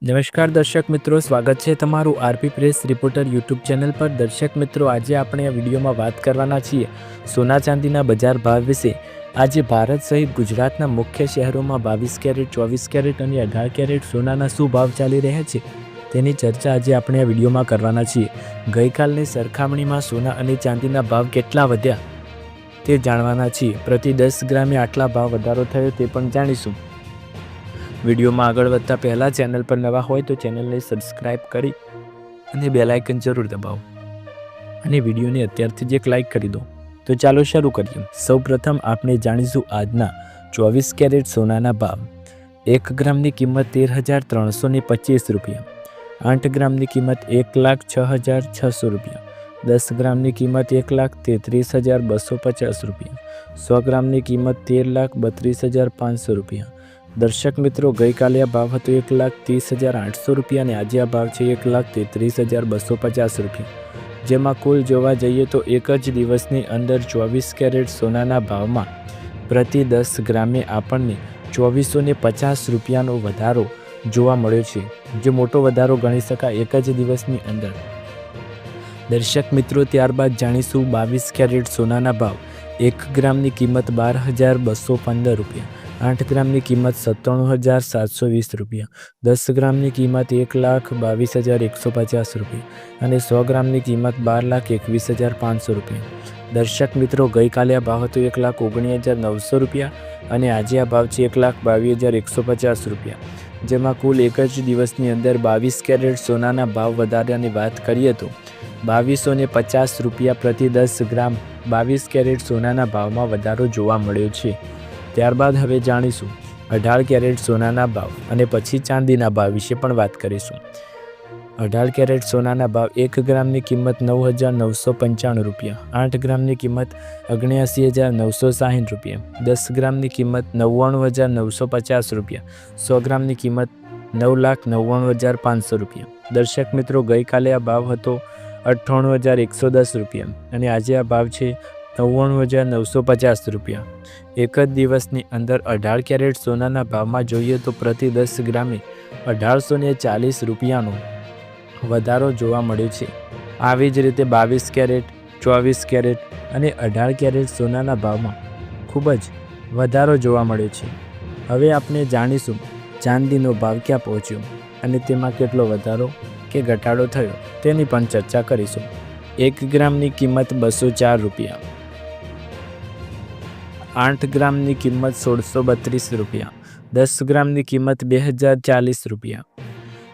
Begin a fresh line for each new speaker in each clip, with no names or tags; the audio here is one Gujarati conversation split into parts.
નમસ્કાર દર્શક મિત્રો, સ્વાગત છે તમારું RP press reporter YouTube channel પર। દર્શક મિત્રો, આજે આપણે આ વિડીયોમાં વાત કરવાના છીએ સોના ચાંદીના બજાર ભાવ વિશે। આજે ભારત સહિત ગુજરાતના મુખ્ય શહેરોમાં 22 કેરેટ, 24 કેરેટ અને 18 કેરેટ સોનાના શું ભાવ ચાલી રહ્યા છે તેની ચર્ચા આજે આપણે આ વિડીયોમાં કરવાના છીએ। ગઈકાલની સરખામણીમાં સોના અને ચાંદીના ભાવ કેટલા વધ્યા તે જાણવાના છીએ। પ્રતિ 10 ગ્રામે આટલા ભાવ વધારો થયો તે પણ જાણીશું। વિડીયોમાં આગળ વધતા પહેલાં ચેનલ પર નવા હોય તો ચેનલને સબસ્ક્રાઈબ કરી અને બેલ આઇકન જરૂર દબાવો અને વિડીયોને અત્યારથી જ એક લાઇક કરી દો। તો ચાલો શરૂ કરીએ। સૌપ્રથમ આપણે જાણીશું આજના 24 કેરેટ સોનાના ભાવ। 1 ગ્રામની કિંમત 13,325 રૂપિયા, 8 ગ્રામની કિંમત 1,06,600 રૂપિયા, 10 ગ્રામની કિંમત 1,33,250 રૂપિયા, 100 ગ્રામની કિંમત 13,32,500 રૂપિયા। દર્શક મિત્રો, ગઈકાલે આ ભાવ હતો 1,30,800 રૂપિયા અને આજે આ ભાવ છે 1,33,250 રૂપિયા। જેમાં કુલ જોવા જઈએ તો એક જ દિવસની અંદર 24 કેરેટ સોનાના ભાવમાં પ્રતિ 10 ગ્રામે આપણને 2,450 રૂપિયાનો વધારો જોવા મળ્યો છે, જે મોટો વધારો ગણી શકાય એક જ દિવસની અંદર। દર્શક મિત્રો, ત્યારબાદ જાણીશું 22 કેરેટ સોનાના ભાવ। 1 ગ્રામની કિંમત 12,215 રૂપિયા, 8 ગ્રામની કિંમત 97,720 રૂપિયા, 10 ગ્રામની કિંમત 1,22,150 રૂપિયા અને 100 ગ્રામની કિંમત 12,21,500 રૂપિયા। દર્શક મિત્રો, ગઈકાલે આ ભાવ હતો 1,19,900 રૂપિયા અને આજે આ ભાવ છે 1,22,150 રૂપિયા। જેમાં કુલ એક જ દિવસની અંદર 22 કેરેટ સોનાના ભાવ વધારાની વાત કરીએ તો 2,250 રૂપિયા પ્રતિ 10 ગ્રામ 22 કેરેટ સોનાના ભાવમાં વધારો જોવા મળ્યો છે। ત્યારબાદ હવે જાણીશું 18 કેરેટ સોનાના ભાવ અને પછી ચાંદીના ભાવ વિશે પણ વાત કરીશું। 18 કેરેટ સોનાના ભાવ। 1 ગ્રામની કિંમત 9,995 રૂપિયા, 8 ગ્રામની કિંમત 79,960 રૂપિયા, 10 ગ્રામની કિંમત 99,950 રૂપિયા, 100 ગ્રામની કિંમત 9,99,500 રૂપિયા। દર્શક મિત્રો, ગઈકાલે આ ભાવ હતો 98,110 રૂપિયા અને આજે આ ભાવ છે 99,950 રૂપિયા। એક જ દિવસની અંદર 18 કેરેટ સોનાના ભાવમાં જોઈએ તો પ્રતિ 10 ગ્રામે 1,840 રૂપિયાનો વધારો જોવા મળ્યો છે। આવી જ રીતે 22 કેરેટ, 24 કેરેટ અને 18 કેરેટ સોનાના ભાવમાં ખૂબ જ વધારો જોવા મળ્યો છે। હવે આપણે જાણીશું ચાંદીનો ભાવ ક્યાં પહોંચ્યો અને તેમાં કેટલો વધારો કે ઘટાડો થયો તેની પણ ચર્ચા કરીશું। 1 ગ્રામની કિંમત 204 રૂપિયા, 8 ગ્રામની કિંમત 1,632 રૂપિયા, 10 ગ્રામની કિંમત 2,040 રૂપિયા,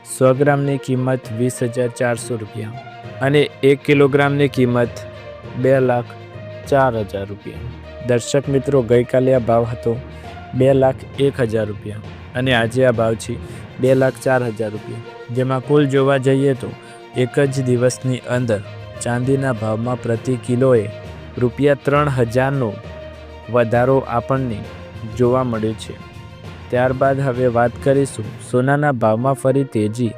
100 ગ્રામની કિંમત 20,400 રૂપિયા અને 1 કિલોગ્રામની કિંમત 2,04,000 રૂપિયા। દર્શક મિત્રો, ગઈકાલે આ ભાવ હતો 2,01,000 રૂપિયા અને આજે આ ભાવ છે 2,04,000 રૂપિયા। જેમાં કુલ જોવા જઈએ તો એક જ દિવસની અંદર ચાંદીના ભાવમાં પ્રતિ કિલોએ ₹3,000નો વધારો આપણને જોવા મળ્યો છે। ત્યારબાદ હવે વાત કરીશું સોનાના ભાવમાં ફરી તેજી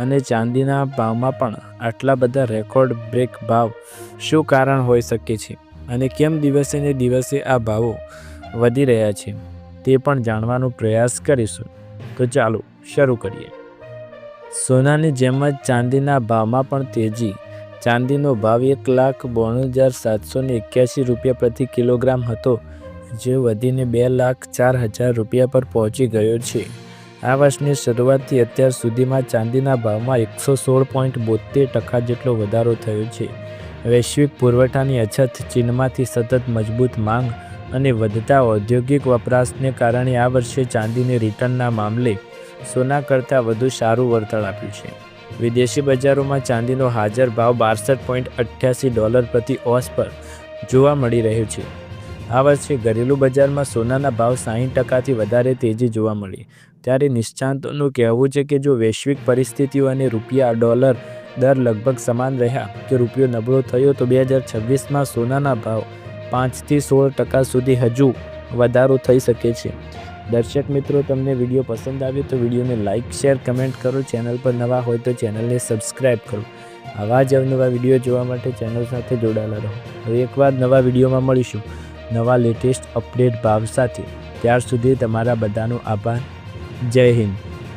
અને ચાંદીના ભાવમાં પણ આટલા બધા રેકોર્ડ બ્રેક ભાવ શું કારણ હોઈ શકે છે અને કેમ દિવસે ને દિવસે આ ભાવો વધી રહ્યા છે તે પણ જાણવાનો પ્રયાસ કરીશું। તો ચાલો શરૂ કરીએ। સોનાની જેમ જ ચાંદીના ભાવમાં પણ તેજી। ચાંદીનો ભાવ 1,92,781 રૂપિયા પ્રતિ કિલોગ્રામ હતો, જે વધીને 2,04,000 રૂપિયા પર પહોંચી ગયો છે। આ વર્ષની શરૂઆતથી અત્યાર સુધીમાં ચાંદીના ભાવમાં 116.72% જેટલો વધારો થયો છે। વૈશ્વિક પુરવઠાની અછત, ચીનમાંથી સતત મજબૂત માંગ અને વધતા ઔદ્યોગિક વપરાશને કારણે આ વર્ષે ચાંદીને રિટર્નના મામલે સોના કરતાં વધુ સારું વળતર આપ્યું છે। વિદેશી બજારોમાં ચાંદીનો હાજર ભાવ $62.88 પ્રતિ ઓસ પર જોવા મળી રહ્યો છે। આ વર્ષે ઘરેલું બજારમાં સોનાના ભાવ 60%થી વધારે તેજી જોવા મળી। ત્યારે નિષ્ણાતોનું કહેવું છે કે જો વૈશ્વિક પરિસ્થિતિઓ અને રૂપિયા ડોલર દર લગભગ સમાન રહ્યા કે રૂપિયો નબળો થયો તો 2026માં સોનાના ભાવ 5થી 16% સુધી હજુ વધારો થઈ શકે છે। દર્શક મિત્રો, તમને વિડીયો પસંદ આવ્યો તો વિડીયોને લાઇક, શેર, કમેન્ટ કરો। ચેનલ પર નવા હોય તો ચેનલને સબસ્ક્રાઈબ કરો। આવા જ અવનવા વિડીયો જોવા માટે ચેનલ સાથે જોડાયેલા રહો। હવે એકવાર નવા વિડીયોમાં મળીશું નવા લેટેસ્ટ અપડેટ ભાવ સાથે। ત્યાર સુધી તમારા બધાનો આભાર। જય હિન્દ।